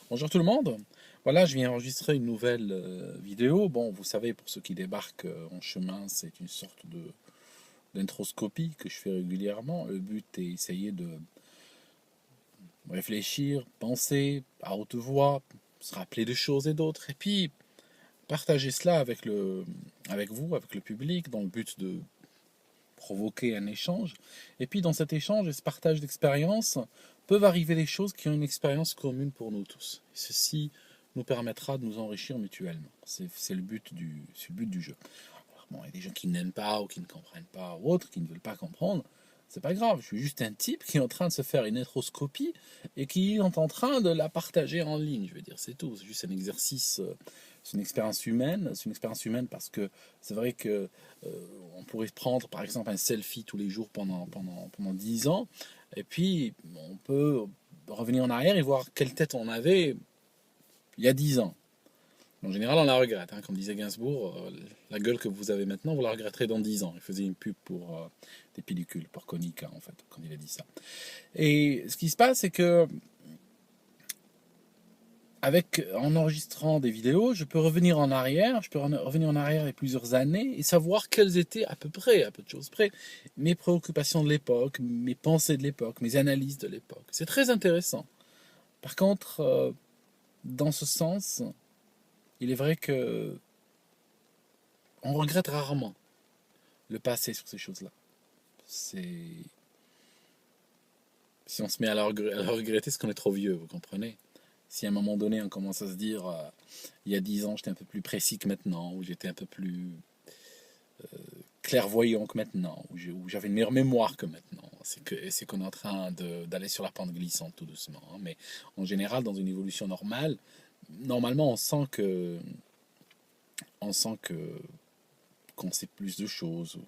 Bonjour tout le monde. Voilà, je viens enregistrer une nouvelle vidéo. Bon, vous savez, pour ceux qui débarquent en chemin, c'est une sorte de d'introscopie que je fais régulièrement. Le but est essayer de réfléchir, penser à haute voix, se rappeler de choses et d'autres, et puis partager cela avec vous, avec le public, dans le but de provoquer un échange. Et puis dans cet échange et ce partage d'expériences, peuvent arriver des choses qui ont une expérience commune pour nous tous. Et ceci nous permettra de nous enrichir mutuellement. C'est le but du jeu. Alors bon, il y a des gens qui n'aiment pas ou qui ne comprennent pas ou autres, qui ne veulent pas comprendre. C'est pas grave, je suis juste un type qui est en train de se faire une introscopie et qui est en train de la partager en ligne. Je veux dire, c'est tout. C'est juste un exercice, c'est une expérience humaine. C'est une expérience humaine parce que c'est vrai que on pourrait prendre par exemple un selfie tous les jours pendant 10 ans et puis on peut revenir en arrière et voir quelle tête on avait il y a 10 ans. En général, on la regrette. Hein. Comme disait Gainsbourg, la gueule que vous avez maintenant, vous la regretterez dans 10 ans. Il faisait une pub pour des pellicules, pour Konica, en fait, quand il a dit ça. Et ce qui se passe, c'est que en enregistrant des vidéos, je peux revenir en arrière, il y a plusieurs années et savoir quelles étaient à peu près, à peu de choses près, mes préoccupations de l'époque, mes pensées de l'époque, mes analyses de l'époque. C'est très intéressant. Par contre, dans ce sens, il est vrai que on regrette rarement le passé sur ces choses-là. C'est Si on se met à la regretter, c'est qu'on est trop vieux, vous comprenez? Si à un moment donné on commence à se dire il y a 10 ans j'étais un peu plus précis que maintenant, ou j'étais un peu plus clairvoyant que maintenant, ou j'avais une meilleure mémoire que maintenant, c'est qu'on est en train d'aller sur la pente glissante tout doucement. Hein. Mais en général, dans une évolution normale, normalement on sent que qu'on sait plus de choses.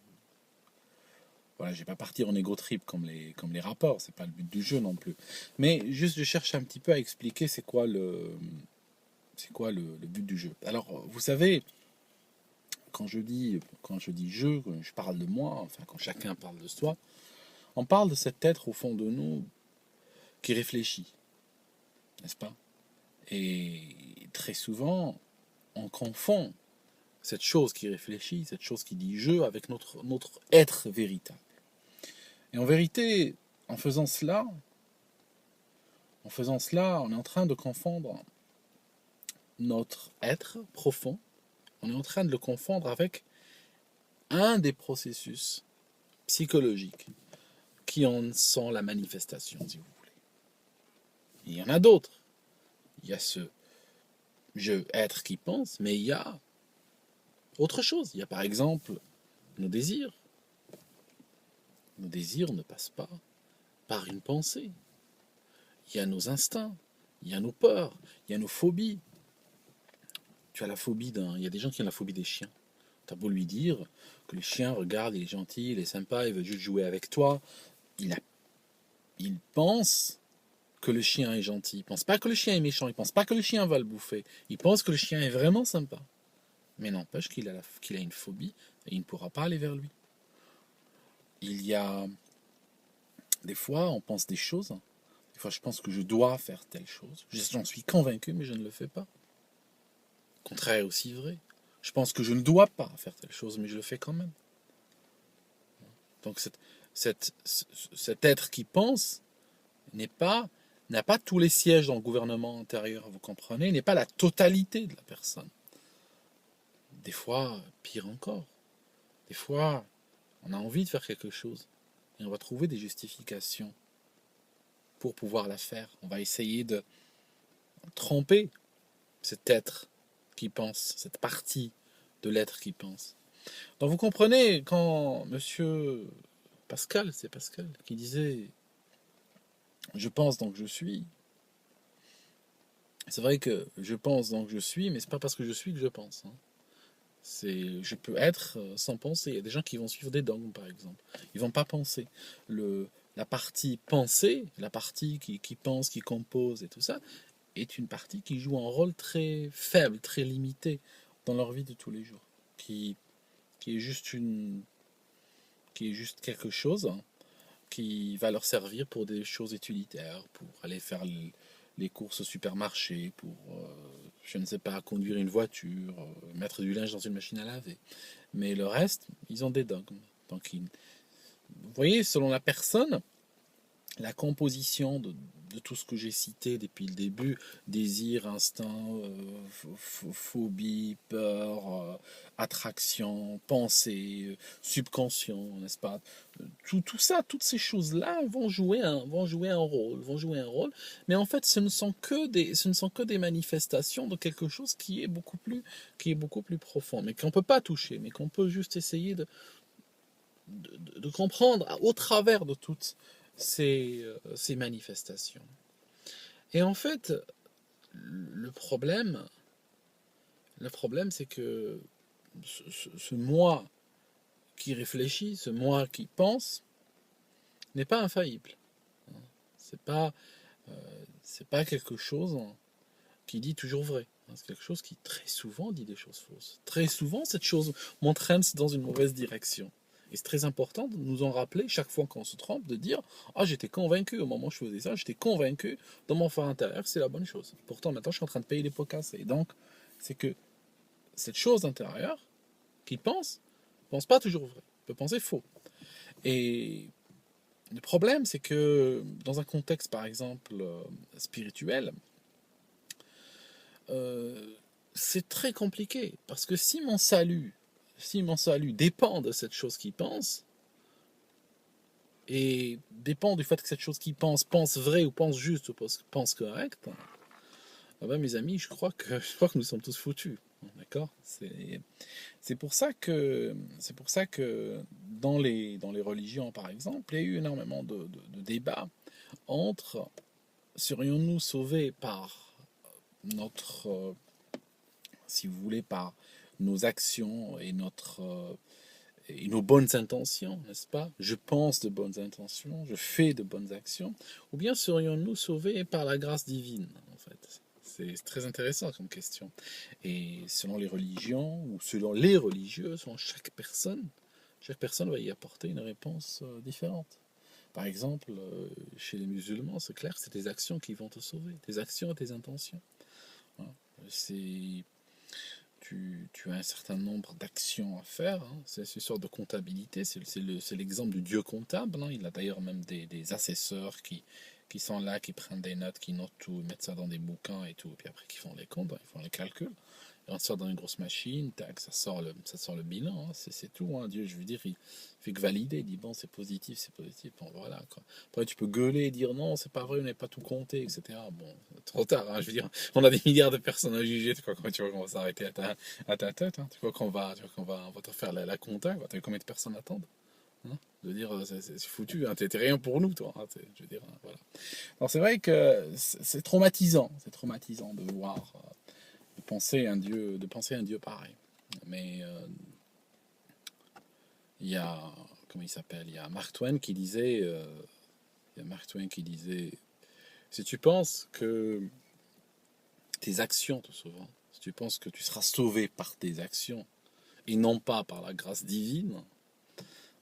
Voilà, je vais pas partir en ego trip comme les rapports, c'est pas le but du jeu non plus. Mais juste je cherche un petit peu à expliquer c'est quoi le but du jeu. Alors, vous savez, quand je dis jeu, quand je parle de moi, enfin quand chacun parle de soi, on parle de cet être au fond de nous qui réfléchit, n'est-ce pas? Et très souvent, on confond cette chose qui réfléchit, cette chose qui dit je avec notre être véritable. Et en vérité, en faisant cela, on est en train de confondre notre être profond, on est en train de le confondre avec un des processus psychologiques qui en sont la manifestation, si vous voulez. Il y en a d'autres. Il y a ce je être qui pense, mais il y a autre chose. Il y a par exemple nos désirs. Nos désirs ne passent pas par une pensée. Il y a nos instincts, il y a nos peurs, il y a nos phobies. Tu as la phobie il y a des gens qui ont la phobie des chiens. Tu as beau lui dire que le chien, regarde, il est gentil, il est sympa, il veut juste jouer avec toi. Il, a, il pense que le chien est gentil. Il pense pas que le chien est méchant. Il pense pas que le chien va le bouffer. Il pense que le chien est vraiment sympa. Mais n'empêche qu'il a une phobie et il ne pourra pas aller vers lui. Il y a des fois, on pense des choses. Des fois, je pense que je dois faire telle chose. J'en suis convaincu, mais je ne le fais pas. Le contraire est aussi vrai. Je pense que je ne dois pas faire telle chose, mais je le fais quand même. Donc cet être qui pense n'est pas n'a pas tous les sièges dans le gouvernement intérieur, vous comprenez, n'est pas la totalité de la personne. Des fois, pire encore, des fois, on a envie de faire quelque chose et on va trouver des justifications pour pouvoir la faire. On va essayer de tromper cet être qui pense, cette partie de l'être qui pense. Donc vous comprenez, quand monsieur Pascal, c'est Pascal, qui disait je pense donc je suis, c'est vrai que je pense donc je suis, mais c'est pas parce que je suis que je pense. Hein. Je peux être sans penser. Il y a des gens qui vont suivre des dogmes, par exemple. Ils vont pas penser. La partie pensée, la partie qui pense, qui compose et tout ça, est une partie qui joue un rôle très faible, très limité dans leur vie de tous les jours. Qui est juste qui est juste quelque chose hein, qui va leur servir pour des choses utilitaires, pour aller faire les courses au supermarché, pour, je ne sais pas, conduire une voiture, mettre du linge dans une machine à laver. Mais le reste, ils ont des dogmes. Donc, vous voyez, selon la personne, la composition de tout ce que j'ai cité depuis le début, désir, instinct, phobie, peur, attraction, pensée, subconscient, n'est-ce pas? Tout ça, toutes ces choses-là vont jouer un rôle, mais en fait, ce ne sont que des manifestations de quelque chose qui est beaucoup plus profond, mais qu'on ne peut pas toucher, mais qu'on peut juste essayer de comprendre au travers de toutes ces manifestations. Et en fait, le problème, c'est que ce moi qui réfléchit, ce moi qui pense, n'est pas infaillible. C'est pas, c'est pas quelque chose qui dit toujours vrai. C'est quelque chose qui très souvent dit des choses fausses. Très souvent, cette chose m'entraîne dans une mauvaise direction. Et c'est très important de nous en rappeler chaque fois qu'on se trompe, de dire ah, j'étais convaincu au moment où je faisais ça, j'étais convaincu dans mon fort intérieur que c'est la bonne chose. Pourtant, maintenant, je suis en train de payer les pots cassés. Et donc, c'est que cette chose intérieure qui pense pas toujours vrai, peut penser faux. Et le problème, c'est que dans un contexte, par exemple, spirituel, c'est très compliqué. Parce que si mon salut dépend de cette chose qui pense, et dépend du fait que cette chose qui pense vrai ou pense juste ou pense correct, ah ben mes amis, je crois que nous sommes tous foutus. D'accord? C'est pour ça que dans les religions, par exemple, il y a eu énormément de débats entre serions-nous sauvés par notre, si vous voulez, par nos actions et nos bonnes intentions, n'est-ce pas? Je pense de bonnes intentions, je fais de bonnes actions, ou bien serions-nous sauvés par la grâce divine, en fait? C'est très intéressant comme question. Et selon les religions, ou selon les religieux, selon chaque personne va y apporter une réponse différente. Par exemple, chez les musulmans, c'est clair, c'est tes actions qui vont te sauver, tes actions et tes intentions. Voilà. Tu as un certain nombre d'actions à faire, hein. C'est une sorte de comptabilité, c'est l'exemple du dieu comptable, hein. Il a d'ailleurs même des assesseurs qui sont là, qui prennent des notes, qui notent tout, mettent ça dans des bouquins et tout, et puis après qui font les comptes, hein, ils font les calculs. Et on sort dans une grosse machine, tac, ça sort le bilan, hein, c'est tout, hein. Dieu, je veux dire, il fait que valider, il dit bon, c'est positif, bon, voilà, quoi. Après, tu peux gueuler et dire non, c'est pas vrai, on n'est pas tout compté, etc. Bon, trop tard, hein, je veux dire, on a des milliards de personnes à juger, tu vois qu'on va s'arrêter à ta tête, hein, tu vois qu'on va te faire la compta, combien de personnes attendent, hein, je veux dire, c'est foutu, hein, t'es rien pour nous, toi, hein, je veux dire, hein, voilà. Alors c'est vrai que c'est traumatisant de voir, de penser un Dieu pareil. Mais il y a, comment il s'appelle, il y a Mark Twain qui disait, si tu penses que tes actions te sauveront, si tu penses que tu seras sauvé par tes actions et non pas par la grâce divine,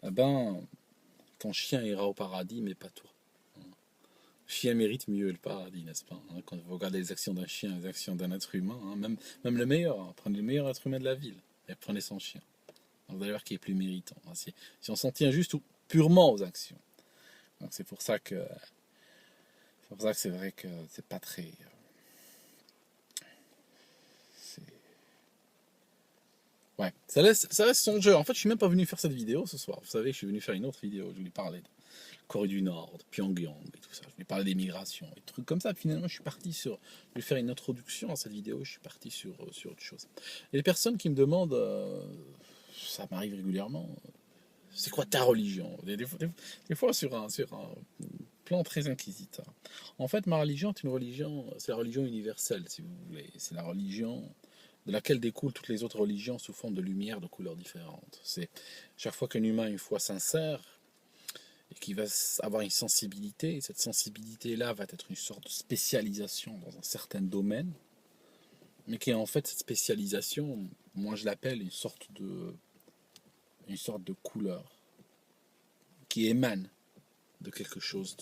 eh ben, ton chien ira au paradis, mais pas toi. Le chien mérite mieux le paradis, n'est-ce pas? Quand vous regardez les actions d'un chien, les actions d'un être humain, hein, même le meilleur, hein, prenez le meilleur être humain de la ville et prenez son chien. Vous allez voir qui est plus méritant, hein, si on s'en tient juste purement aux actions. Donc c'est pour ça que c'est vrai que c'est pas très. Ouais, ça reste son jeu. En fait, je suis même pas venu faire cette vidéo ce soir. Vous savez, je suis venu faire une autre vidéo. Je voulais parler de Corée du Nord, de Pyongyang et tout ça. Je voulais parler des migrations et des trucs comme ça. Finalement, je suis parti sur. Je vais faire une introduction à cette vidéo. Je suis parti sur autre chose. Et les personnes qui me demandent, ça m'arrive régulièrement. C'est quoi ta religion? Des fois sur un plan très inquisiteur. En fait, ma religion est une religion, c'est la religion universelle, si vous voulez. C'est la religion de laquelle découlent toutes les autres religions sous forme de lumière de couleurs différentes. C'est chaque fois qu'un humain a une foi sincère et qui va avoir une sensibilité, et cette sensibilité-là va être une sorte de spécialisation dans un certain domaine, mais qui est en fait cette spécialisation, moi je l'appelle une sorte de couleur qui émane de quelque chose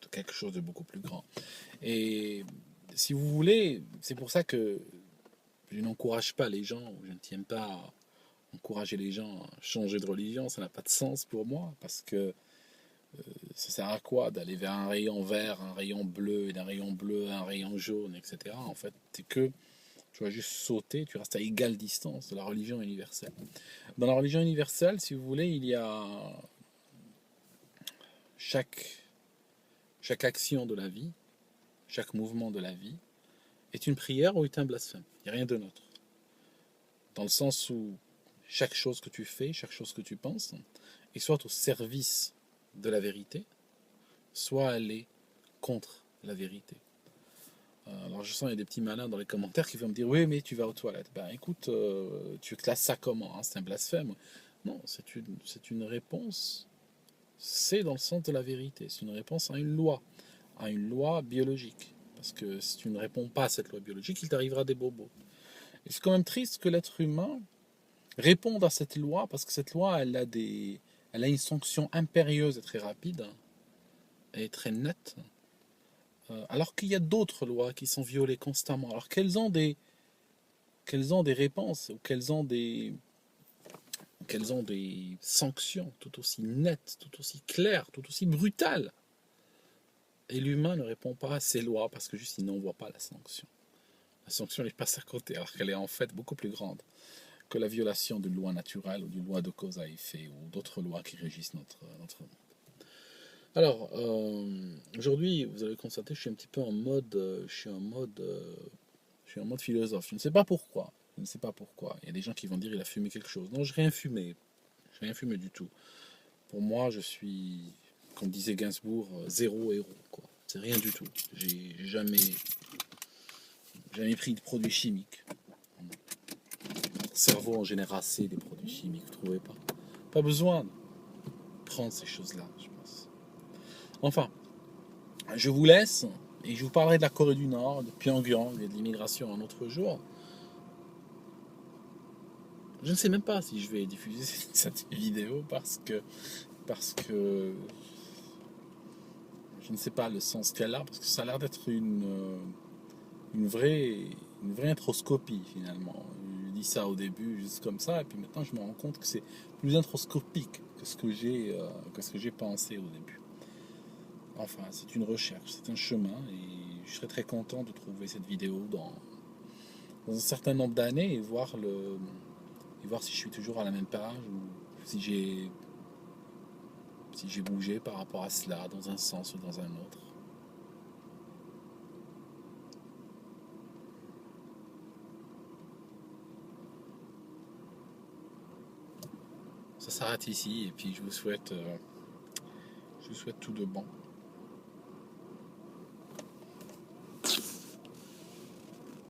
quelque chose de beaucoup plus grand. Et si vous voulez, c'est pour ça que je n'encourage pas les gens, ou je ne tiens pas à encourager les gens à changer de religion, ça n'a pas de sens pour moi, parce que ça sert à quoi d'aller vers un rayon vert, un rayon bleu, et d'un rayon bleu à un rayon jaune, etc. En fait, c'est que tu vas juste sauter, tu restes à égale distance de la religion universelle. Dans la religion universelle, si vous voulez, il y a chaque action de la vie, chaque mouvement de la vie, est une prière ou est un blasphème. Il n'y a rien de neutre. Dans le sens où chaque chose que tu fais, chaque chose que tu penses, est soit au service de la vérité, soit elle est contre la vérité. Alors je sens qu'il y a des petits malins dans les commentaires qui vont me dire oui mais tu vas aux toilettes. Ben écoute, tu classes ça comment hein, c'est un blasphème. Non, c'est une réponse, c'est dans le sens de la vérité, c'est une réponse à une loi biologique. Parce que si tu ne réponds pas à cette loi biologique, il t'arrivera des bobos. Et c'est quand même triste que l'être humain réponde à cette loi, parce que cette loi, elle a une sanction impérieuse et très rapide, et très nette, alors qu'il y a d'autres lois qui sont violées constamment. Alors qu'elles ont des réponses, ou qu'elles ont des sanctions tout aussi nettes, tout aussi claires, tout aussi brutales. Et l'humain ne répond pas à ces lois parce que juste il n'en voit pas la sanction. La sanction lui passe à côté, alors qu'elle est en fait beaucoup plus grande que la violation d'une loi naturelle ou d'une loi de cause à effet ou d'autres lois qui régissent notre monde. Alors, aujourd'hui, vous allez constater, je suis un petit peu en mode, philosophe. Je ne sais pas pourquoi. Je ne sais pas pourquoi. Il y a des gens qui vont dire il a fumé quelque chose. Non, je n'ai rien fumé. Je n'ai rien fumé du tout. Pour moi, je suis, comme disait Gainsbourg, zéro héros, quoi. C'est rien du tout. J'ai jamais pris de produits chimiques. Notre cerveau en génère assez des produits chimiques, vous ne trouvez pas? Pas besoin de prendre ces choses-là, je pense. Enfin, je vous laisse et je vous parlerai de la Corée du Nord, de Pyongyang et de l'immigration un autre jour. Je ne sais même pas si je vais diffuser cette vidéo parce que je ne sais pas le sens qu'elle a, parce que ça a l'air d'être une vraie introscopie finalement. Je dis ça au début juste comme ça, et puis maintenant je me rends compte que c'est plus introscopique que ce que j'ai pensé au début. Enfin, c'est une recherche, c'est un chemin, et je serais très content de trouver cette vidéo dans un certain nombre d'années et voir si je suis toujours à la même page ou si j'ai bougé par rapport à cela dans un sens ou dans un autre. Ça s'arrête ici, et puis je vous souhaite tout de bon.